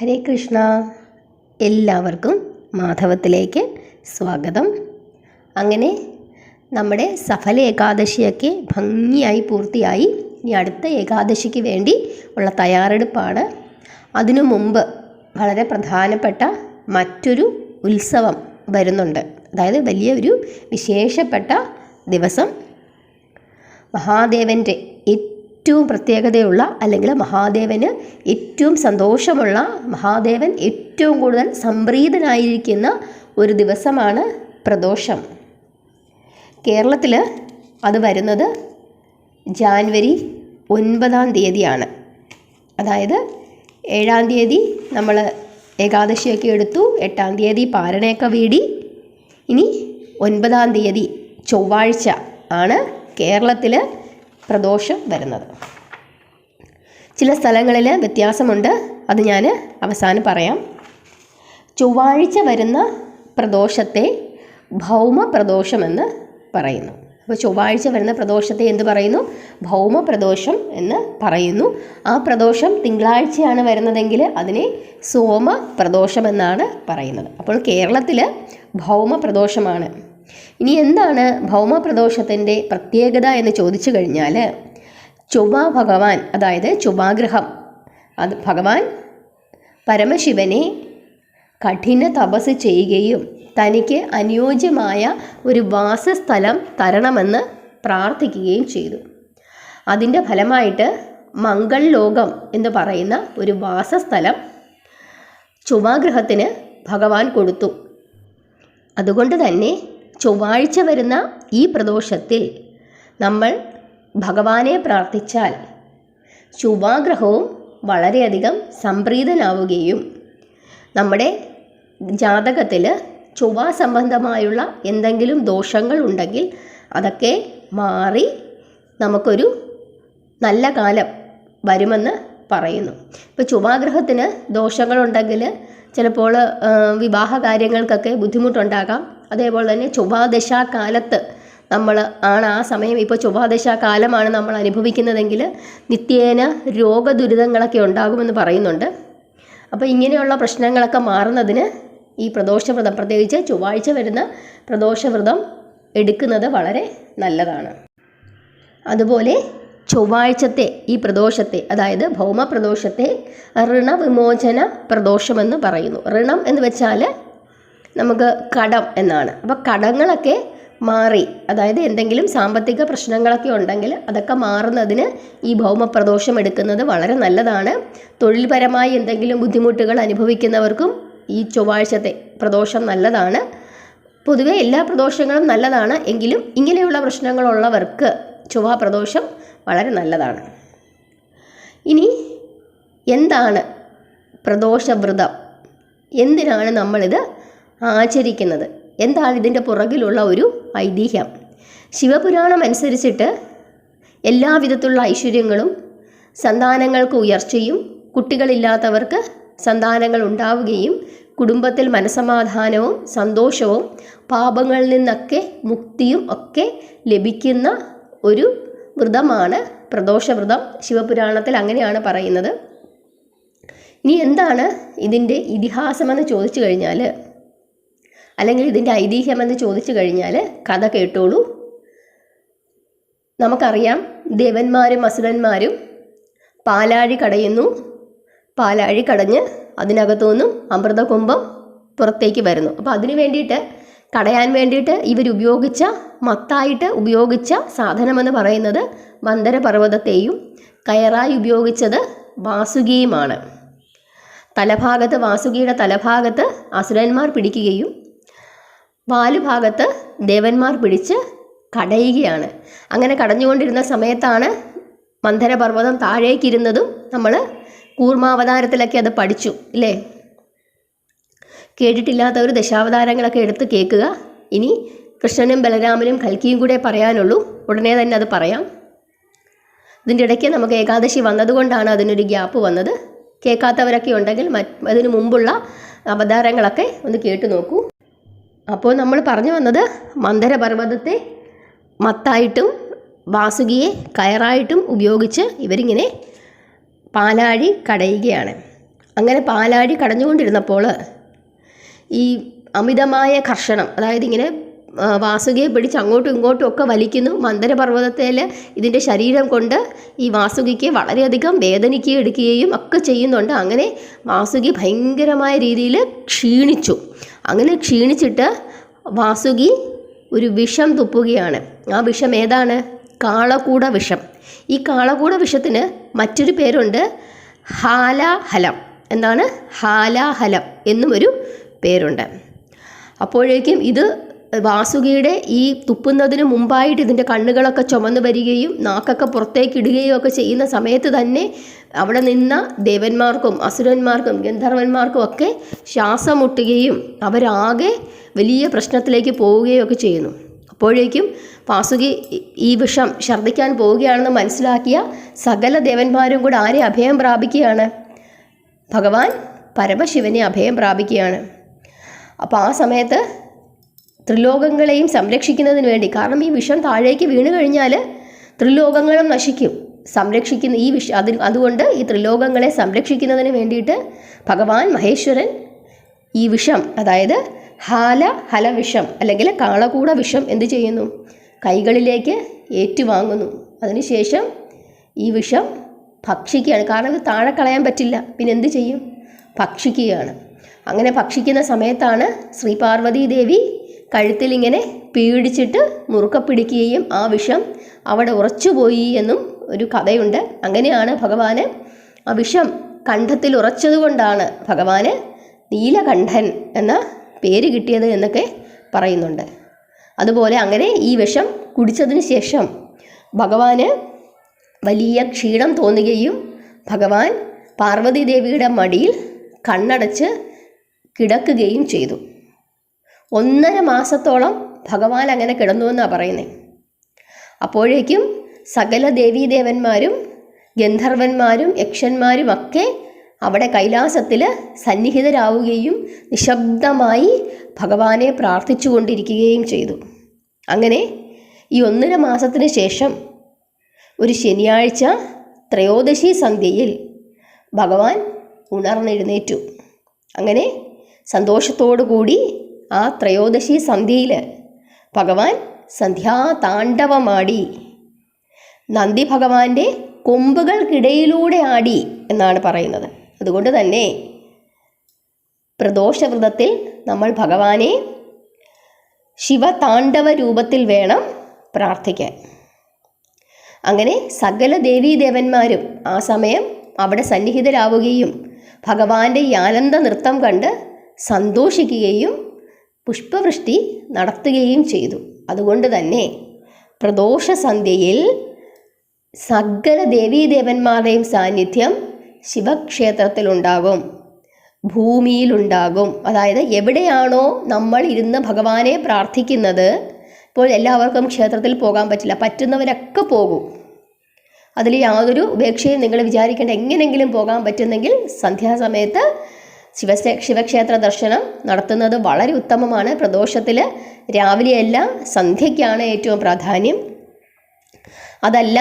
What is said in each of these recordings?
ഹരേ കൃഷ്ണ. എല്ലാവർക്കും മാധവത്തിലേക്ക് സ്വാഗതം. അങ്ങനെ നമ്മുടെ സഫല ഏകാദശിയൊക്കെ ഭംഗിയായി പൂർത്തിയായി. ഇനി അടുത്ത ഏകാദശിക്ക് വേണ്ടി ഉള്ള തയ്യാറെടുപ്പാണ്. അതിനു മുമ്പ് വളരെ പ്രധാനപ്പെട്ട മറ്റൊരു ഉത്സവം വരുന്നുണ്ട്. അതായത് വലിയൊരു വിശേഷപ്പെട്ട ദിവസം, മഹാദേവൻ്റെ ഏറ്റവും പ്രത്യേകതയുള്ള, അല്ലെങ്കിൽ മഹാദേവന് ഏറ്റവും സന്തോഷമുള്ള, മഹാദേവൻ ഏറ്റവും കൂടുതൽ സംപ്രീതനായിരിക്കുന്ന ഒരു ദിവസമാണ് പ്രദോഷം. കേരളത്തിൽ അത് വരുന്നത് ജാനുവരി 9 അതായത് 7 നമ്മൾ ഏകാദശിയൊക്കെ എടുത്തു, 8 പാരണയൊക്കെ വീടി. ഇനി 9 ചൊവ്വാഴ്ച ആണ് കേരളത്തിൽ പ്രദോഷം വരുന്നത്. ചില സ്ഥലങ്ങളിൽ വ്യത്യാസമുണ്ട്, അത് ഞാൻ അവസാനം പറയാം. ചൊവ്വാഴ്ച വരുന്ന പ്രദോഷത്തെ ഭൗമപ്രദോഷമെന്ന് പറയുന്നു. അപ്പോൾ ചൊവ്വാഴ്ച വരുന്ന പ്രദോഷത്തെ എന്ത് പറയുന്നു? ഭൗമപ്രദോഷം എന്ന് പറയുന്നു. ആ പ്രദോഷം തിങ്കളാഴ്ചയാണ് വരുന്നതെങ്കിൽ അതിനെ സോമപ്രദോഷമെന്നാണ് പറയുന്നത്. അപ്പോൾ കേരളത്തിൽ ഭൗമപ്രദോഷമാണ്. ഇനി എന്താണ് ഭൗമപ്രദോഷത്തിൻ്റെ പ്രത്യേകത എന്ന് ചോദിച്ചു കഴിഞ്ഞാൽ, ചൊവ്വ ഭഗവാൻ, അതായത് ചൊവ്വാഗ്രഹം, അത് ഭഗവാൻ പരമശിവനെ കഠിന തപസ് ചെയ്യുകയും തനിക്ക് അനുയോജ്യമായ ഒരു വാസസ്ഥലം തരണമെന്ന് പ്രാർത്ഥിക്കുകയും ചെയ്തു. അതിൻ്റെ ഫലമായിട്ട് മംഗൾ ലോകം എന്ന് പറയുന്ന ഒരു വാസസ്ഥലം ചൊവ്വാഗ്രഹത്തിന് ഭഗവാൻ കൊടുത്തു. അതുകൊണ്ട് തന്നെ ചൊവ്വാഴ്ച വരുന്ന ഈ പ്രദോഷത്തിൽ നമ്മൾ ഭഗവാനെ പ്രാർത്ഥിച്ചാൽ ചൊവ്വാഗ്രഹവും വളരെയധികം സംപ്രീതനാവുകയും നമ്മുടെ ജാതകത്തിൽ ചൊവ്വ സംബന്ധമായുള്ള എന്തെങ്കിലും ദോഷങ്ങൾ ഉണ്ടെങ്കിൽ അതൊക്കെ മാറി നമുക്കൊരു നല്ല കാലം വരുമെന്ന് പറയുന്നു. ഇപ്പോൾ ചൊവ്വാഗ്രഹത്തിന് ദോഷങ്ങളുണ്ടെങ്കിൽ ചിലപ്പോൾ വിവാഹ കാര്യങ്ങൾക്കൊക്കെ ബുദ്ധിമുട്ടുണ്ടാകാം. അതേപോലെ തന്നെ ചൊവ്വാദശാകാലത്ത് നമ്മൾ ആ സമയം, ഇപ്പോൾ ചൊവ്വാദശാകാലമാണ് നമ്മൾ അനുഭവിക്കുന്നതെങ്കിൽ നിത്യേന രോഗദുരിതങ്ങളൊക്കെ ഉണ്ടാകുമെന്ന് പറയുന്നുണ്ട്. അപ്പോൾ ഇങ്ങനെയുള്ള പ്രശ്നങ്ങളൊക്കെ മാറുന്നതിന് ഈ പ്രദോഷവ്രതം, പ്രത്യേകിച്ച് ചൊവ്വാഴ്ച വരുന്ന പ്രദോഷവ്രതം എടുക്കുന്നത് വളരെ നല്ലതാണ്. അതുപോലെ ചൊവ്വാഴ്ചത്തെ ഈ പ്രദോഷത്തെ, അതായത് ഭൗമപ്രദോഷത്തെ ഋണവിമോചന പ്രദോഷമെന്ന് പറയുന്നു. ഋണം എന്ന് വെച്ചാൽ നമുക്ക് കടം എന്നാണ്. അപ്പോൾ കടങ്ങളൊക്കെ മാറി, അതായത് എന്തെങ്കിലും സാമ്പത്തിക പ്രശ്നങ്ങളൊക്കെ ഉണ്ടെങ്കിൽ അതൊക്കെ മാറുന്നതിന് ഈ ഭൗമപ്രദോഷം എടുക്കുന്നത് വളരെ നല്ലതാണ്. തൊഴിൽപരമായി എന്തെങ്കിലും ബുദ്ധിമുട്ടുകൾ അനുഭവിക്കുന്നവർക്കും ഈ ചൊവ്വാഴ്ചത്തെ പ്രദോഷം നല്ലതാണ്. പൊതുവെ എല്ലാ പ്രദോഷങ്ങളും നല്ലതാണ്, എങ്കിലും ഇങ്ങനെയുള്ള പ്രശ്നങ്ങളുള്ളവർക്ക് ചൊവ്വാ പ്രദോഷം വളരെ നല്ലതാണ്. ഇനി എന്താണ് പ്രദോഷവ്രതം? എന്തിനാണ് നമ്മളിത് ആചരിക്കുന്നത്? എന്താണ് ഇതിൻ്റെ പുറകിലുള്ള ഒരു ഐതിഹ്യം? ശിവപുരാണം അനുസരിച്ചിട്ട് എല്ലാവിധത്തിലുള്ള ഐശ്വര്യങ്ങളും, സന്താനങ്ങൾക്ക് ഉയർച്ചയും, കുട്ടികളില്ലാത്തവർക്ക് സന്താനങ്ങൾ ഉണ്ടാവുകയും, കുടുംബത്തിൽ മനസ്സമാധാനവും സന്തോഷവും പാപങ്ങളിൽ നിന്നൊക്കെ മുക്തിയും ഒക്കെ ലഭിക്കുന്ന ഒരു വ്രതമാണ് പ്രദോഷവ്രതം. ശിവപുരാണത്തിൽ അങ്ങനെയാണ് പറയുന്നത്. ഇനി എന്താണ് ഇതിൻ്റെ ഇതിഹാസമെന്ന് ചോദിച്ചു കഴിഞ്ഞാൽ, അല്ലെങ്കിൽ ഇതിൻ്റെ ഐതിഹ്യമെന്ന് ചോദിച്ചു കഴിഞ്ഞാൽ, കഥ കേട്ടോളൂ. നമുക്കറിയാം, ദേവന്മാരും അസുരന്മാരും പാലാഴി കടയുന്നു. പാലാഴി കടഞ്ഞ് അതിനകത്തു നിന്നും അമൃതകുംഭം പുറത്തേക്ക് വരുന്നു. അപ്പോൾ അതിനു വേണ്ടിയിട്ട്, കടയാൻ വേണ്ടിയിട്ട് ഇവരുപയോഗിച്ച, മത്തായിട്ട് ഉപയോഗിച്ച സാധനമെന്ന് പറയുന്നത് മന്ദരപർവ്വതത്തെയും കയറായി ഉപയോഗിച്ചത് വാസുകിയുമാണ്. തലഭാഗത്ത്, വാസുകിയുടെ തലഭാഗത്ത് അസുരന്മാർ പിടിക്കുകയും വാലുഭാഗത്ത് ദേവന്മാർ പിടിച്ച് കടയുകയാണ്. അങ്ങനെ കടഞ്ഞുകൊണ്ടിരുന്ന സമയത്താണ് മന്ദരപർവ്വതം താഴേക്കിരുന്നതും. നമ്മൾ കൂർമാവതാരത്തിലൊക്കെ അത് പഠിച്ചു ഇല്ലേ? കേട്ടിട്ടില്ലാത്തവർ ദശാവതാരങ്ങളൊക്കെ എടുത്ത് കേൾക്കുക. ഇനി കൃഷ്ണനും ബലരാമനും കൽക്കിയും കൂടെ പറയാനുള്ളൂ, ഉടനെ തന്നെ അത് പറയാം. ഇതിൻ്റെ ഇടയ്ക്ക് നമുക്ക് ഏകാദശി വന്നതുകൊണ്ടാണ് അതിനൊരു ഗ്യാപ്പ് വന്നത്. കേൾക്കാത്തവരൊക്കെ ഉണ്ടെങ്കിൽ അതിനു മുമ്പുള്ള അവതാരങ്ങളൊക്കെ ഒന്ന് കേട്ടു നോക്കൂ. അപ്പോൾ നമ്മൾ പറഞ്ഞു വന്നത്, മന്ദരപർവ്വതത്തെ മത്തായിട്ടും വാസുകിയെ കയറായിട്ടും ഉപയോഗിച്ച് ഇവരിങ്ങനെ പാലാഴി കടയുകയാണ്. അങ്ങനെ പാലാഴി കടഞ്ഞുകൊണ്ടിരുന്നപ്പോൾ ഈ അമിതമായ കർഷണം, അതായത് ഇങ്ങനെ വാസുകിയെ പിടിച്ച് അങ്ങോട്ടും ഇങ്ങോട്ടും ഒക്കെ വലിക്കുന്നു. മന്ദരപർവ്വതത്തിൽ ഇതിൻ്റെ ശരീരം കൊണ്ട് ഈ വാസുകിക്ക് വളരെയധികം വേദനിക്കുകയും എടുക്കുകയും ഒക്കെ ചെയ്യുന്നുണ്ട്. അങ്ങനെ വാസുകി ഭയങ്കരമായ രീതിയിൽ ക്ഷീണിച്ചു. അങ്ങനെ ക്ഷീണിച്ചിട്ട് വാസുകി ഒരു വിഷം തുപ്പുകയാണ്. ആ വിഷം ഏതാണ്? കാളകൂട വിഷം. ഈ കാളകൂട വിഷത്തിന് മറ്റൊരു പേരുണ്ട്, ഹാലാഹലം. എന്താണ്? ഹാലാഹലം എന്നും ഒരു പേരുണ്ട്. അപ്പോഴേക്കും ഇത് വാസുകിയുടെ ഈ തുപ്പുന്നതിന് മുമ്പായിട്ട് ഇതിൻ്റെ കണ്ണുകളൊക്കെ ചുമന്ന് വരികയും നാക്കൊക്കെ പുറത്തേക്ക് ഇടുകയും ഒക്കെ ചെയ്യുന്ന സമയത്ത് തന്നെ അവിടെ നിന്ന ദേവന്മാർക്കും അസുരന്മാർക്കും ഗന്ധർവന്മാർക്കും ഒക്കെ ശ്വാസം മുട്ടുകയും അവരാകെ വലിയ പ്രശ്നത്തിലേക്ക് പോവുകയും ഒക്കെ ചെയ്യുന്നു. അപ്പോഴേക്കും വാസുകി ഈ വിഷം ഛർദ്ദിക്കാൻ പോവുകയാണെന്ന് മനസ്സിലാക്കിയ സകല ദേവന്മാരും കൂടെ ആരെ അഭയം പ്രാപിക്കുകയാണ്? ഭഗവാൻ പരമശിവനെ അഭയം പ്രാപിക്കുകയാണ്. അപ്പോൾ ആ സമയത്ത് ത്രിലോകങ്ങളെയും സംരക്ഷിക്കുന്നതിന് വേണ്ടി, കാരണം ഈ വിഷം താഴേക്ക് വീണ് കഴിഞ്ഞാൽ ത്രിലോകങ്ങളും നശിക്കും, സംരക്ഷിക്കുന്ന ഈ അതുകൊണ്ട് ഈ ത്രിലോകങ്ങളെ സംരക്ഷിക്കുന്നതിന് വേണ്ടിയിട്ട് ഭഗവാൻ മഹേശ്വരൻ ഈ വിഷം, അതായത് ഹലവിഷം അല്ലെങ്കിൽ കാളകൂട വിഷം എന്ത് ചെയ്യുന്നു? കൈകളിലേക്ക് ഏറ്റുവാങ്ങുന്നു. അതിനുശേഷം ഈ വിഷം ഭക്ഷിക്കുകയാണ്. കാരണം ഇത് താഴെ കളയാൻ പറ്റില്ല, പിന്നെ എന്ത് ചെയ്യും? ഭക്ഷിക്കുകയാണ്. അങ്ങനെ ഭക്ഷിക്കുന്ന സമയത്താണ് ശ്രീ പാർവതി ദേവി കഴുത്തിൽ ഇങ്ങനെ പീഡിച്ചിട്ട് മുറുക്ക പിടിക്കുകയും ആ വിഷം അവിടെ ഉറച്ചുപോയി എന്നും ഒരു കഥയുണ്ട്. അങ്ങനെയാണ് ഭഗവാന് ആ വിഷം കണ്ഠത്തിൽ ഉറച്ചതുകൊണ്ടാണ് ഭഗവാന് നീലകണ്ഠൻ എന്ന പേര് കിട്ടിയത് എന്നൊക്കെ പറയുന്നുണ്ട്. അതുപോലെ അങ്ങനെ ഈ വിഷം കുടിച്ചതിന് ശേഷം ഭഗവാന് വലിയ ക്ഷീണം തോന്നുകയും ഭഗവാൻ പാർവതി ദേവിയുടെ മടിയിൽ കണ്ണടച്ച് കിടക്കുകയും ചെയ്തു. 1.5 മാസത്തോളം ഭഗവാൻ അങ്ങനെ കിടന്നു എന്നാണ് പറയുന്നത്. അപ്പോഴേക്കും സകല ദേവീദേവന്മാരും ഗന്ധർവന്മാരും യക്ഷന്മാരും ഒക്കെ അവിടെ കൈലാസത്തിൽ സന്നിഹിതരാവുകയും നിശബ്ദമായി ഭഗവാനെ പ്രാർത്ഥിച്ചു കൊണ്ടിരിക്കുകയും ചെയ്തു. അങ്ങനെ ഈ 1.5 മാസത്തിന് ശേഷം ഒരു ശനിയാഴ്ച ത്രയോദശി സന്ധ്യയിൽ ഭഗവാൻ ഉണർന്നെഴുന്നേറ്റു. അങ്ങനെ സന്തോഷത്തോടു കൂടി ആ ത്രയോദശി സന്ധ്യയിൽ ഭഗവാൻ സന്ധ്യാതാണ്ഡവമാടി. നന്ദി ഭഗവാന്റെ കൊമ്പുകൾക്കിടയിലൂടെ ആടി എന്നാണ് പറയുന്നത്. അതുകൊണ്ട് തന്നെ പ്രദോഷവ്രതത്തിൽ നമ്മൾ ഭഗവാനെ ശിവതാണ്ഡവ രൂപത്തിൽ വേണം പ്രാർത്ഥിക്കാൻ. അങ്ങനെ സകല ദേവീദേവന്മാരും ആ സമയം അവിടെ സന്നിഹിതരാവുകയും ഭഗവാന്റെ ഈ ആനന്ദ നൃത്തം കണ്ട് സന്തോഷിക്കുകയും പുഷ്പവൃഷ്ടി നടത്തുകയും ചെയ്തു. അതുകൊണ്ട് തന്നെ പ്രദോഷസന്ധ്യയിൽ സകല ദേവീദേവന്മാരുടെയും സാന്നിധ്യം ശിവക്ഷേത്രത്തിലുണ്ടാകും, ഭൂമിയിലുണ്ടാകും. അതായത് എവിടെയാണോ നമ്മൾ ഇരുന്ന് ഭഗവാനെ പ്രാർത്ഥിക്കുന്നത്, ഇപ്പോൾ എല്ലാവർക്കും ക്ഷേത്രത്തിൽ പോകാൻ പറ്റില്ല, പറ്റുന്നവരൊക്കെ പോകും, അതിൽ യാതൊരു ഉപേക്ഷയും നിങ്ങൾ വിചാരിക്കേണ്ട. എങ്ങനെയെങ്കിലും പോകാൻ പറ്റുന്നെങ്കിൽ സന്ധ്യാസമയത്ത് ശിവക്ഷേത്ര ദർശനം നടത്തുന്നത് വളരെ ഉത്തമമാണ്. പ്രദോഷത്തിൽ രാവിലെയല്ല, സന്ധ്യയ്ക്കാണ് ഏറ്റവും പ്രാധാന്യം. അതല്ല,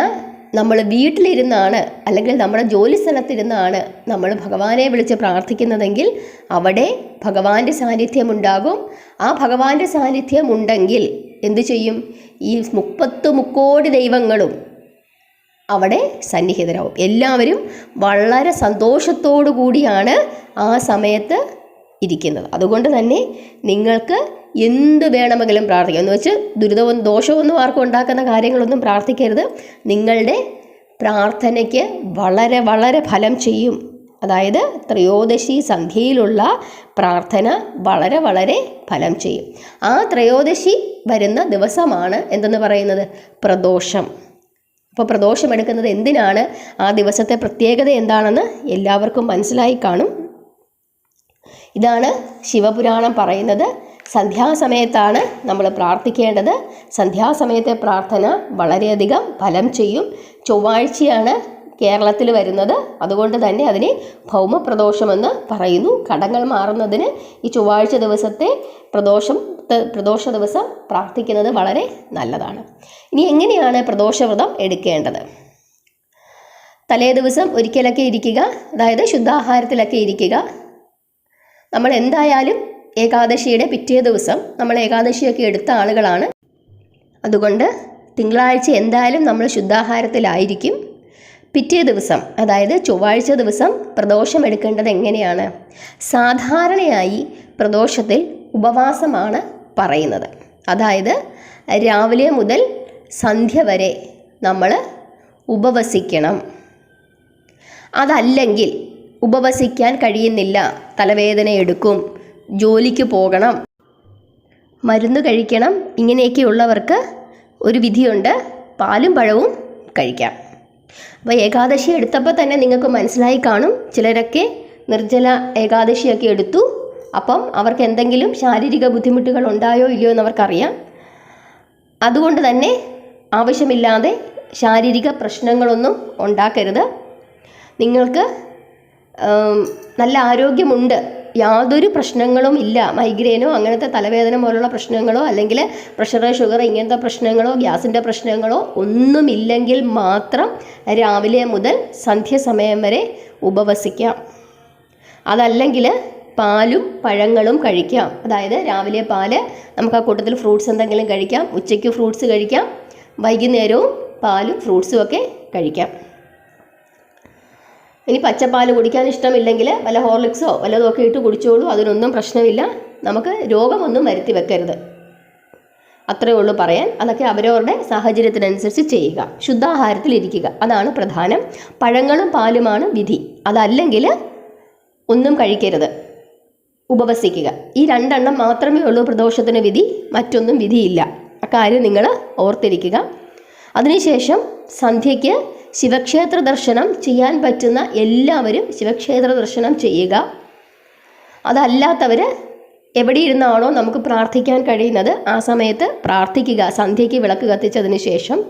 നമ്മൾ വീട്ടിലിരുന്നാണ് അല്ലെങ്കിൽ നമ്മുടെ ജോലി സ്ഥലത്തിരുന്നാണ് നമ്മൾ ഭഗവാനെ വിളിച്ച് പ്രാർത്ഥിക്കുന്നതെങ്കിൽ അവിടെ ഭഗവാന്റെ സാന്നിധ്യം ഉണ്ടാകും. ആ ഭഗവാന്റെ സാന്നിധ്യം ഉണ്ടെങ്കിൽ എന്തു ചെയ്യും? ഈ 30 മുക്കോടി ദൈവങ്ങളും അവിടെ സന്നിഹിതരാകും. എല്ലാവരും വളരെ സന്തോഷത്തോടു കൂടിയാണ് ആ സമയത്ത് ഇരിക്കുന്നത്. അതുകൊണ്ട് തന്നെ നിങ്ങൾക്ക് എന്ത് വേണമെങ്കിലും പ്രാർത്ഥിക്കാം. എന്ന് വെച്ച് ദുരിതവും ദോഷമൊന്നും ആർക്കും ഉണ്ടാക്കുന്ന കാര്യങ്ങളൊന്നും പ്രാർത്ഥിക്കരുത്. നിങ്ങളുടെ പ്രാർത്ഥനയ്ക്ക് വളരെ വളരെ ഫലം ചെയ്യും. അതായത് ത്രയോദശി സന്ധ്യയിലുള്ള പ്രാർത്ഥന വളരെ വളരെ ഫലം ചെയ്യും. ആ ത്രയോദശി വരുന്ന ദിവസമാണ് എന്തെന്ന് പറയുന്നത്? പ്രദോഷം. അപ്പോൾ പ്രദോഷം എടുക്കുന്നത് എന്തിനാണ്, ആ ദിവസത്തെ പ്രത്യേകത എന്താണെന്ന് എല്ലാവർക്കും മനസ്സിലായി കാണും. ഇതാണ് ശിവപുരാണം പറയുന്നത്. സന്ധ്യാസമയത്താണ് നമ്മൾ പ്രാർത്ഥിക്കേണ്ടത്. സന്ധ്യാസമയത്തെ പ്രാർത്ഥന വളരെയധികം ഫലം ചെയ്യും. ചൊവ്വാഴ്ചയാണ് കേരളത്തിൽ വരുന്നത്, അതുകൊണ്ട് തന്നെ അതിനെ ഭൗമപ്രദോഷമെന്ന് പറയുന്നു. കടങ്ങൾ മാറുന്നതിന് ഈ ചൊവ്വാഴ്ച ദിവസത്തെ പ്രദോഷ ദിവസം പ്രാർത്ഥിക്കുന്നത് വളരെ നല്ലതാണ്. ഇനി എങ്ങനെയാണ് പ്രദോഷവ്രതം എടുക്കേണ്ടത്? തലേ ദിവസം ഒരിക്കലൊക്കെ ഇരിക്കുക, അതായത് ശുദ്ധാഹാരത്തിലൊക്കെ ഇരിക്കുക. നമ്മൾ എന്തായാലും ഏകാദശിയുടെ പിറ്റേ ദിവസം നമ്മൾ ഏകാദശിയൊക്കെ എടുത്ത ആളുകളാണ്. അതുകൊണ്ട് തിങ്കളാഴ്ച എന്തായാലും നമ്മൾ ശുദ്ധാഹാരത്തിലായിരിക്കും. പിറ്റേ ദിവസം, അതായത് ചൊവ്വാഴ്ച ദിവസം പ്രദോഷം എടുക്കേണ്ടത് എങ്ങനെയാണ്? സാധാരണയായി പ്രദോഷത്തിൽ ഉപവാസമാണ് പറയുന്നത്. അതായത് രാവിലെ മുതൽ സന്ധ്യ വരെ നമ്മൾ ഉപവസിക്കണം. അതല്ലെങ്കിൽ ഉപവസിക്കാൻ കഴിയുന്നില്ല, തലവേദന എടുക്കും, ജോലിക്ക് പോകണം, മരുന്ന് കഴിക്കണം, ഇങ്ങനെയൊക്കെയുള്ളവർക്ക് ഒരു വിധിയുണ്ട്, പാലും പഴവും കഴിക്കാം. അപ്പോൾ ഏകാദശി എടുത്തപ്പോൾ തന്നെ നിങ്ങൾക്ക് മനസ്സിലായി കാണും, ചിലരൊക്കെ നിർജ്ജല ഏകാദശിയൊക്കെ എടുത്തു. അപ്പം അവർക്ക് എന്തെങ്കിലും ശാരീരിക ബുദ്ധിമുട്ടുകൾ ഉണ്ടായോ ഇല്ലയോ എന്നവർക്കറിയാം. അതുകൊണ്ട് തന്നെ ആവശ്യമില്ലാതെ ശാരീരിക പ്രശ്നങ്ങളൊന്നും ഉണ്ടാക്കരുത്. നിങ്ങൾക്ക് നല്ല ആരോഗ്യമുണ്ട്, യാതൊരു പ്രശ്നങ്ങളും ഇല്ല, മൈഗ്രെയിനോ അങ്ങനത്തെ തലവേദന പോലുള്ള പ്രശ്നങ്ങളോ അല്ലെങ്കിൽ പ്രഷർ ഷുഗർ ഇങ്ങനത്തെ പ്രശ്നങ്ങളോ ഗ്യാസിൻ്റെ പ്രശ്നങ്ങളോ ഒന്നുമില്ലെങ്കിൽ മാത്രം രാവിലെ മുതൽ സന്ധ്യസമയം വരെ ഉപവസിക്കാം. അതല്ലെങ്കിൽ പാലും പഴങ്ങളും കഴിക്കാം. അതായത് രാവിലെ പാല്, നമുക്ക് ആ കൂട്ടത്തിൽ ഫ്രൂട്ട്സ് എന്തെങ്കിലും കഴിക്കാം, ഉച്ചയ്ക്ക് ഫ്രൂട്ട്സ് കഴിക്കാം, വൈകുന്നേരവും പാലും ഫ്രൂട്ട്സും ഒക്കെ കഴിക്കാം. ഇനി പച്ചപ്പാൽ കുടിക്കാൻ ഇഷ്ടമില്ലെങ്കിൽ വല്ല ഹോർലിക്സോ വല്ലതും ഒക്കെ ഇട്ട് കുടിച്ചോളൂ, അതിനൊന്നും പ്രശ്നമില്ല. നമുക്ക് രോഗമൊന്നും വരുത്തി വെക്കരുത്, അത്രയേ ഉള്ളൂ പറയാൻ. അതൊക്കെ അവരവരുടെ സാഹചര്യത്തിനനുസരിച്ച് ചെയ്യുക. ശുദ്ധാഹാരത്തിലിരിക്കുക, അതാണ് പ്രധാനം. പഴങ്ങളും പാലുമാണ് വിധി. അതല്ലെങ്കിൽ ഒന്നും കഴിക്കരുത്, ഉപവസിക്കുക. ഈ രണ്ടെണ്ണം മാത്രമേ ഉള്ളൂ പ്രദോഷത്തിന് വിധി, മറ്റൊന്നും വിധിയില്ല. അക്കാര്യം നിങ്ങൾ ഓർത്തിരിക്കുക. അതിനുശേഷം സന്ധ്യയ്ക്ക് ശിവക്ഷേത്ര ദർശനം ചെയ്യാൻ പറ്റുന്ന എല്ലാവരും ശിവക്ഷേത്ര ദർശനം ചെയ്യുക. അതല്ലാത്തവർ എവിടെ ഇരുന്നാണോ നമുക്ക് പ്രാർത്ഥിക്കാൻ കഴിയുന്നത് ആ സമയത്ത് പ്രാർത്ഥിക്കുക. സന്ധ്യയ്ക്ക് വിളക്ക് കത്തിച്ചതിന് ശേഷം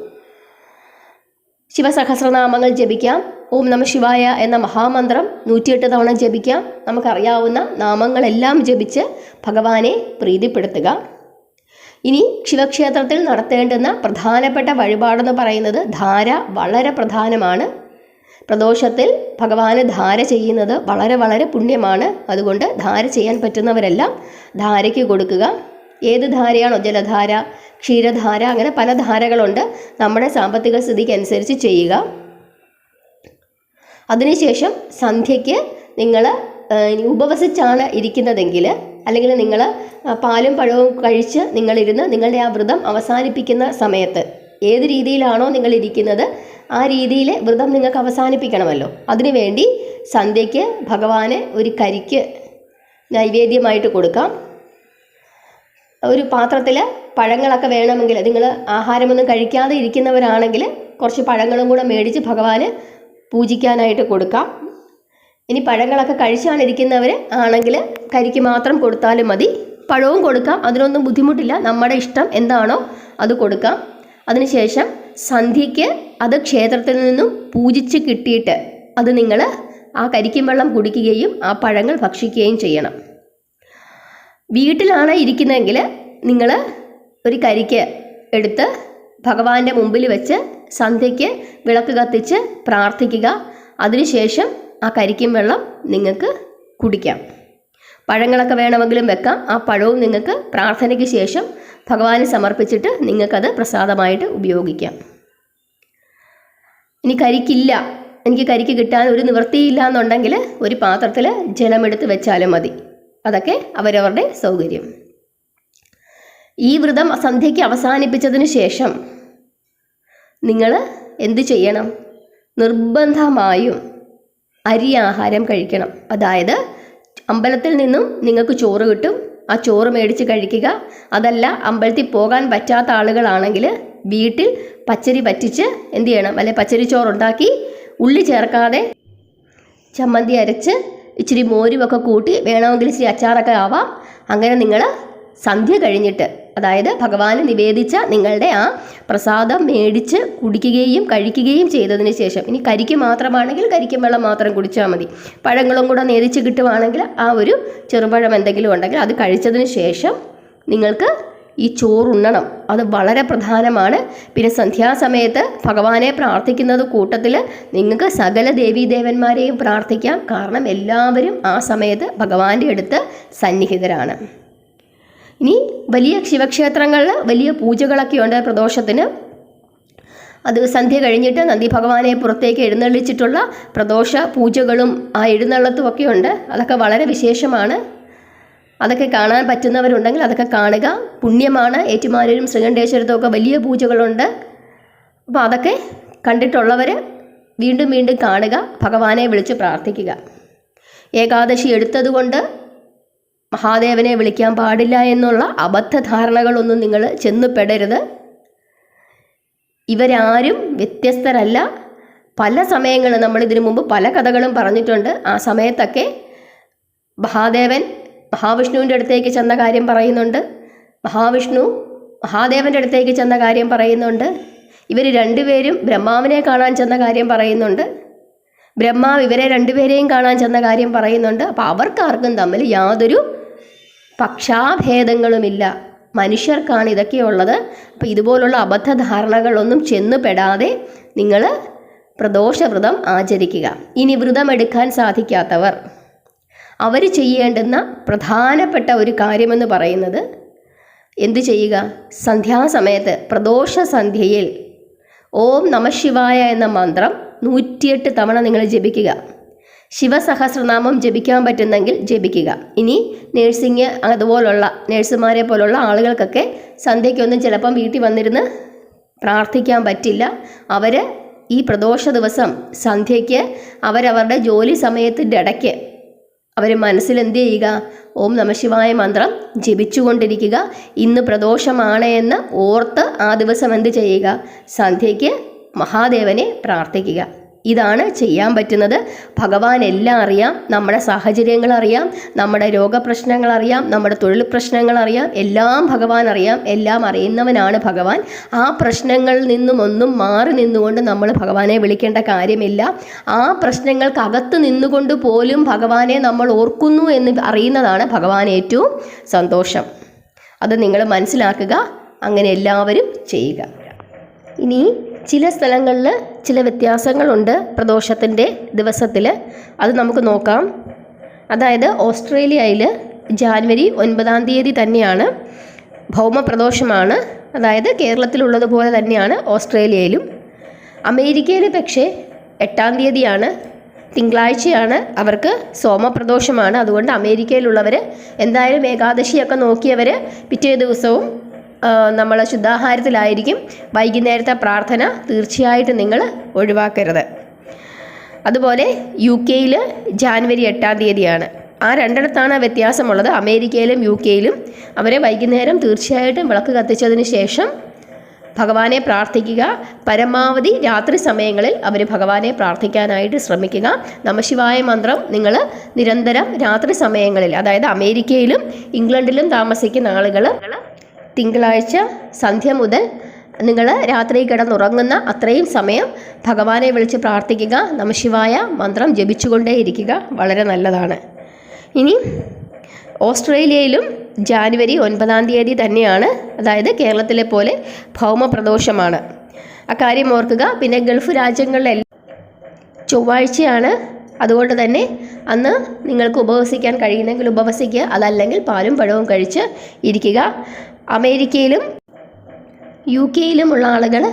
ശിവസഹസ്രനാമങ്ങൾ ജപിക്കാം. ഓം നമഃ ശിവായ എന്ന മഹാമന്ത്രം 108 തവണ ജപിക്കാം. നമുക്കറിയാവുന്ന നാമങ്ങളെല്ലാം ജപിച്ച് ഭഗവാനെ പ്രീതിപ്പെടുത്തുക. ഇനി ശിവക്ഷേത്രത്തിൽ നടത്തേണ്ടുന്ന പ്രധാനപ്പെട്ട വഴിപാടെന്ന് പറയുന്നത് ധാര വളരെ പ്രധാനമാണ്. പ്രദോഷത്തിൽ ഭഗവാന് ധാര ചെയ്യുന്നത് വളരെ വളരെ പുണ്യമാണ്. അതുകൊണ്ട് ധാര ചെയ്യാൻ പറ്റുന്നവരെല്ലാം ധാരയ്ക്ക് കൊടുക്കുക. ഏത് ധാരയാണോ, ജലധാര, ക്ഷീരധാര, അങ്ങനെ പല ധാരകളുണ്ട്. നമ്മുടെ സാമ്പത്തിക സ്ഥിതിക്ക് അനുസരിച്ച് ചെയ്യുക. അതിനുശേഷം സന്ധ്യയ്ക്ക് നിങ്ങൾ ഉപവസിച്ചാണ് ഇരിക്കുന്നതെങ്കിൽ, അല്ലെങ്കിൽ നിങ്ങൾ പാലും പഴവും കഴിച്ച് നിങ്ങളിരുന്ന് നിങ്ങളുടെ ആ വ്രതം അവസാനിപ്പിക്കുന്ന സമയത്ത് ഏത് രീതിയിലാണോ നിങ്ങൾ ഇരിക്കുന്നത് ആ രീതിയിൽ വ്രതം നിങ്ങൾക്ക് അവസാനിപ്പിക്കണമല്ലോ. അതിനുവേണ്ടി സന്ധ്യയ്ക്ക് ഭഗവാന് ഒരു കരിക്ക് നൈവേദ്യമായിട്ട് കൊടുക്കാം. ഒരു പാത്രത്തിൽ പഴങ്ങളൊക്കെ വേണമെങ്കിൽ, നിങ്ങൾ ആഹാരമൊന്നും കഴിക്കാതെ ഇരിക്കുന്നവരാണെങ്കിൽ കുറച്ച് പഴങ്ങളും കൂടെ മേടിച്ച് ഭഗവാന് പൂജിക്കാനായിട്ട് കൊടുക്കാം. ഇനി പഴങ്ങളൊക്കെ കഴിച്ചാണ് ഇരിക്കുന്നവർ ആണെങ്കിൽ കരിക്ക് മാത്രം കൊടുത്താലും മതി. പഴവും കൊടുക്കാം, അതിനൊന്നും ബുദ്ധിമുട്ടില്ല. നമ്മുടെ ഇഷ്ടം എന്താണോ അത് കൊടുക്കാം. അതിനുശേഷം സന്ധ്യയ്ക്ക് അത് ക്ഷേത്രത്തിൽ നിന്നും പൂജിച്ച് കിട്ടിയിട്ട് അത് നിങ്ങൾ ആ കരിക്കും വെള്ളം കുടിക്കുകയും ആ പഴങ്ങൾ ഭക്ഷിക്കുകയും ചെയ്യണം. വീട്ടിലാണ് ഇരിക്കുന്നതെങ്കിൽ നിങ്ങൾ ഒരു കരിക്ക് എടുത്ത് ഭഗവാന്റെ മുമ്പിൽ വെച്ച് സന്ധ്യയ്ക്ക് വിളക്ക് കത്തിച്ച് പ്രാർത്ഥിക്കുക. അതിനുശേഷം ആ കരിക്കും വെള്ളം നിങ്ങൾക്ക് കുടിക്കാം. പഴങ്ങളൊക്കെ വേണമെങ്കിലും വെക്കാം. ആ പഴവും നിങ്ങൾക്ക് പ്രാർത്ഥനയ്ക്ക് ശേഷം ഭഗവാന് സമർപ്പിച്ചിട്ട് നിങ്ങൾക്കത് പ്രസാദമായിട്ട് ഉപയോഗിക്കാം. ഇനി കരിക്കില്ല, എനിക്ക് കരിക്ക് കിട്ടാൻ ഒരു നിവൃത്തിയില്ല എന്നുണ്ടെങ്കിൽ ഒരു പാത്രത്തിൽ ജലമെടുത്ത് വെച്ചാലും മതി. അതൊക്കെ അവരവരുടെ സൗകര്യം. ഈ വ്രതം സന്ധ്യയ്ക്ക് അവസാനിപ്പിച്ചതിന് ശേഷം നിങ്ങൾ എന്ത് ചെയ്യണം? നിർബന്ധമായും അരി ആഹാരം കഴിക്കണം. അതായത് അമ്പലത്തിൽ നിന്നും നിങ്ങൾക്ക് ചോറ് കിട്ടും, ആ ചോറ് മേടിച്ച് കഴിക്കുക. അതല്ല അമ്പലത്തിൽ പോകാൻ പറ്റാത്ത ആളുകളാണെങ്കിൽ വീട്ടിൽ പച്ചരി പറ്റിച്ച് എന്ത് ചെയ്യണം, അല്ലെ പച്ചരി ചോറുണ്ടാക്കി ഉള്ളി ചേർക്കാതെ ചമ്മന്തി അരച്ച് ഇച്ചിരി മോരുമൊക്കെ കൂട്ടി വേണമെങ്കിൽ ഇച്ചിരി അച്ചാറൊക്കെ ആവാം. അങ്ങനെ നിങ്ങൾ സന്ധ്യ കഴിഞ്ഞിട്ട്, അതായത് ഭഗവാന് നിവേദിച്ച നിങ്ങളുടെ ആ പ്രസാദം മേടിച്ച് കുടിക്കുകയും കഴിക്കുകയും ചെയ്തതിന് ശേഷം, ഇനി കരിക്ക് മാത്രമാണെങ്കിൽ കരിക്കും വെള്ളം മാത്രം കുടിച്ചാൽ മതി. പഴങ്ങളും കൂടെ നേദിച്ച് കിട്ടുവാണെങ്കിൽ ആ ഒരു ചെറുപഴം എന്തെങ്കിലും ഉണ്ടെങ്കിൽ അത് കഴിച്ചതിന് ശേഷം നിങ്ങൾക്ക് ഈ ചോറുണ്ണണം. അത് വളരെ പ്രധാനമാണ്. പിന്നെ സന്ധ്യാസമയത്ത് ഭഗവാനെ പ്രാർത്ഥിക്കുന്നത് കൂട്ടത്തിൽ നിങ്ങൾക്ക് സകല ദേവീദേവന്മാരെയും പ്രാർത്ഥിക്കാം. കാരണം എല്ലാവരും ആ സമയത്ത് ഭഗവാന്റെ അടുത്ത് സന്നിഹിതരാണ്. ഇനി വലിയ ശിവക്ഷേത്രങ്ങളിൽ വലിയ പൂജകളൊക്കെ ഉണ്ട് പ്രദോഷത്തിന്. അത് സന്ധ്യ കഴിഞ്ഞിട്ട് നന്ദി ഭഗവാനെ പുറത്തേക്ക് എഴുന്നള്ളിച്ചിട്ടുള്ള പ്രദോഷ പൂജകളും ആ എഴുന്നള്ളത്തുമൊക്കെ ഉണ്ട്. അതൊക്കെ വളരെ വിശേഷമാണ്. അതൊക്കെ കാണാൻ പറ്റുന്നവരുണ്ടെങ്കിൽ അതൊക്കെ കാണുക. പുണ്യമാണ്. ഏറ്റുമാനൂരും ശ്രീകണ്ഠേശ്വരത്തും ഒക്കെ വലിയ പൂജകളുണ്ട്. അപ്പോൾ അതൊക്കെ കണ്ടിട്ടുള്ളവർ വീണ്ടും വീണ്ടും കാണുക, ഭഗവാനെ വിളിച്ച് പ്രാർത്ഥിക്കുക. ഏകാദശി എടുത്തതുകൊണ്ട് മഹാദേവനെ വിളിക്കാൻ പാടില്ല എന്നുള്ള അബദ്ധധാരണകളൊന്നും നിങ്ങൾ ചെന്നുപെടരുത്. ഇവരാരും വ്യത്യസ്തരല്ല. പല സമയങ്ങളിൽ നമ്മളിതിനു മുമ്പ് പല കഥകളും പറഞ്ഞിട്ടുണ്ട്. ആ സമയത്തൊക്കെ മഹാവിഷ്ണുവിൻ്റെ അടുത്തേക്ക് ചെന്ന കാര്യം പറയുന്നുണ്ട്. മഹാവിഷ്ണു മഹാദേവൻ്റെ അടുത്തേക്ക് ചെന്ന കാര്യം പറയുന്നുണ്ട്. ഇവർ രണ്ടുപേരും ബ്രഹ്മാവിനെ കാണാൻ ചെന്ന കാര്യം പറയുന്നുണ്ട്. ബ്രഹ്മാവ് ഇവരെ രണ്ടുപേരെയും കാണാൻ ചെന്ന കാര്യം പറയുന്നുണ്ട്. അപ്പോൾ അവർക്കാർക്കും തമ്മിൽ യാതൊരു പക്ഷാഭേദങ്ങളുമില്ല. മനുഷ്യർക്കാണ് ഇതൊക്കെയുള്ളത്. അപ്പോൾ ഇതുപോലുള്ള അബദ്ധധാരണകളൊന്നും ചെന്നുപെടാതെ നിങ്ങൾ പ്രദോഷവ്രതം ആചരിക്കുക. ഇനി വ്രതം എടുക്കാൻ സാധിക്കാത്തവർ അവർ ചെയ്യേണ്ടുന്ന പ്രധാനപ്പെട്ട ഒരു കാര്യമെന്ന് പറയുന്നത് എന്തു ചെയ്യുക? സന്ധ്യാസമയത്ത് പ്രദോഷ സന്ധ്യയിൽ ഓം നമഃശിവായ എന്ന മന്ത്രം 108 തവണ നിങ്ങൾ ജപിക്കുക. ശിവസഹസ്രനാമം ജപിക്കാൻ പറ്റുന്നെങ്കിൽ ജപിക്കുക. ഇനി നേഴ്സിങ് അതുപോലുള്ള നേഴ്സുമാരെ പോലുള്ള ആളുകൾക്കൊക്കെ സന്ധ്യയ്ക്കൊന്നും ചിലപ്പം വീട്ടിൽ വന്നിരുന്ന് പ്രാർത്ഥിക്കാൻ പറ്റില്ല. അവർ ഈ പ്രദോഷ ദിവസം സന്ധ്യയ്ക്ക് അവരവരുടെ ജോലി സമയത്തിൻ്റെ ഇടയ്ക്ക് അവർ മനസ്സിൽ എന്ത് ചെയ്യുക? ഓം നമഃശിവായ മന്ത്രം ജപിച്ചുകൊണ്ടിരിക്കുക. ഇന്ന് പ്രദോഷമാണ് എന്ന് ഓർത്ത് ആ ദിവസം എന്ത് ചെയ്യുക? സന്ധ്യയ്ക്ക് മഹാദേവനെ പ്രാർത്ഥിക്കുക. ഇതാണ് ചെയ്യാൻ പറ്റുന്നത്. ഭഗവാൻ എല്ലാം അറിയാം. നമ്മുടെ സാഹചര്യങ്ങൾ അറിയാം, നമ്മുടെ രോഗപ്രശ്നങ്ങൾ അറിയാം, നമ്മുടെ തൊഴിൽ പ്രശ്നങ്ങൾ അറിയാം. എല്ലാം ഭഗവാൻ അറിയാം. എല്ലാം അറിയുന്നവനാണ് ഭഗവാൻ. ആ പ്രശ്നങ്ങളിൽ നിന്നും ഒന്നും മാറി നിന്നുകൊണ്ട് നമ്മൾ ഭഗവാനെ വിളിക്കേണ്ട കാര്യമില്ല. ആ പ്രശ്നങ്ങൾക്കകത്ത് നിന്നുകൊണ്ട് പോലും ഭഗവാനെ നമ്മൾ ഓർക്കുന്നു എന്ന് അറിയുന്നതാണ് ഭഗവാൻ ഏറ്റവും സന്തോഷം. അത് നിങ്ങൾ മനസ്സിലാക്കുക. അങ്ങനെ എല്ലാവരും ചെയ്യുക. ഇനി ചില സ്ഥലങ്ങളിൽ ചില വ്യത്യാസങ്ങളുണ്ട് പ്രദോഷത്തിൻ്റെ ദിവസത്തിൽ. അത് നമുക്ക് നോക്കാം. അതായത് ഓസ്ട്രേലിയയിൽ ജാനുവരി 9-ാം തീയതി തന്നെയാണ് ഭൗമപ്രദോഷമാണ്. അതായത് കേരളത്തിലുള്ളതുപോലെ തന്നെയാണ് ഓസ്ട്രേലിയയിലും. അമേരിക്കയിൽ പക്ഷേ 8-ാം തീയതിയാണ്, തിങ്കളാഴ്ചയാണ് അവർക്ക് സോമപ്രദോഷമാണ്. അതുകൊണ്ട് അമേരിക്കയിലുള്ളവർ എന്തായാലും ഏകാദശിയൊക്കെ നോക്കിയവർ പിറ്റേ ദിവസവും നമ്മൾ ശുദ്ധാഹാരത്തിലായിരിക്കും. വൈകുന്നേരത്തെ പ്രാർത്ഥന തീർച്ചയായിട്ടും നിങ്ങൾ ഒഴിവാക്കരുത്. അതുപോലെ UK-യിൽ ജാനുവരി 8-ാം തീയതിയാണ്. ആ രണ്ടിടത്താണ് വ്യത്യാസമുള്ളത്. അമേരിക്കയിലും UK-യിലും അവരെ വൈകുന്നേരം തീർച്ചയായിട്ടും വിളക്ക് കത്തിച്ചതിന് ശേഷം ഭഗവാനെ പ്രാർത്ഥിക്കുക. പരമാവധി രാത്രി സമയങ്ങളിൽ അവർ ഭഗവാനെ പ്രാർത്ഥിക്കാനായിട്ട് ശ്രമിക്കുക. നമഃശിവായ മന്ത്രം നിങ്ങൾ നിരന്തരം രാത്രി സമയങ്ങളിൽ, അതായത് അമേരിക്കയിലും ഇംഗ്ലണ്ടിലും താമസിക്കുന്ന ആളുകൾ തിങ്കളാഴ്ച സന്ധ്യ മുതൽ നിങ്ങൾ രാത്രി കിടന്നുറങ്ങുന്ന അത്രയും സമയം ഭഗവാനെ വിളിച്ച് പ്രാർത്ഥിക്കുക. നമഃശിവായ മന്ത്രം ജപിച്ചുകൊണ്ടേയിരിക്കുക. വളരെ നല്ലതാണ്. ഇനി ഓസ്ട്രേലിയയിലും ജാനുവരി 9-ാം തീയതി തന്നെയാണ്. അതായത് കേരളത്തിലെ പോലെ ഭൗമപ്രദോഷമാണ്. അക്കാര്യം ഓർക്കുക. പിന്നെ ഗൾഫ് രാജ്യങ്ങളിലെല്ലാം ചൊവ്വാഴ്ചയാണ്. അതുകൊണ്ട് തന്നെ അന്ന് നിങ്ങൾക്ക് ഉപവസിക്കാൻ കഴിയുന്നെങ്കിൽ ഉപവസിക്കുക. അതല്ലെങ്കിൽ പാലും പഴവും കഴിച്ച് ഇരിക്കുക. അമേരിക്കയിലും UK-യിലുമുള്ള ആളുകൾ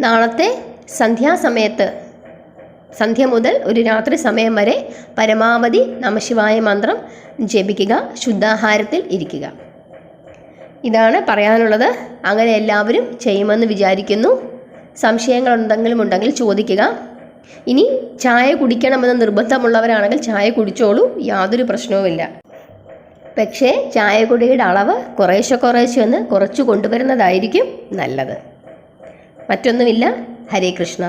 നാളത്തെ സന്ധ്യാസമയത്ത് സന്ധ്യ മുതൽ ഒരു രാത്രി സമയം വരെ പരമാവധി നമഃശിവായ മന്ത്രം ജപിക്കുക. ശുദ്ധാഹാരത്തിൽ ഇരിക്കുക. ഇതാണ് പറയാനുള്ളത്. അങ്ങനെ എല്ലാവരും ചെയ്യുമെന്ന് വിചാരിക്കുന്നു. സംശയങ്ങൾ എന്തെങ്കിലും ഉണ്ടെങ്കിൽ ചോദിക്കുക. ഇനി ചായ കുടിക്കണമെന്ന് നിർബന്ധമുള്ളവരാണെങ്കിൽ ചായ കുടിച്ചോളൂ, യാതൊരു പ്രശ്നവുമില്ല. പക്ഷേ ചായകുടിയുടെ അളവ് കുറേശ്ശെ ഒന്ന് കുറച്ചു കൊണ്ടുവരുന്നതായിരിക്കും നല്ലത്. മറ്റൊന്നുമില്ല. ഹരേ കൃഷ്ണ.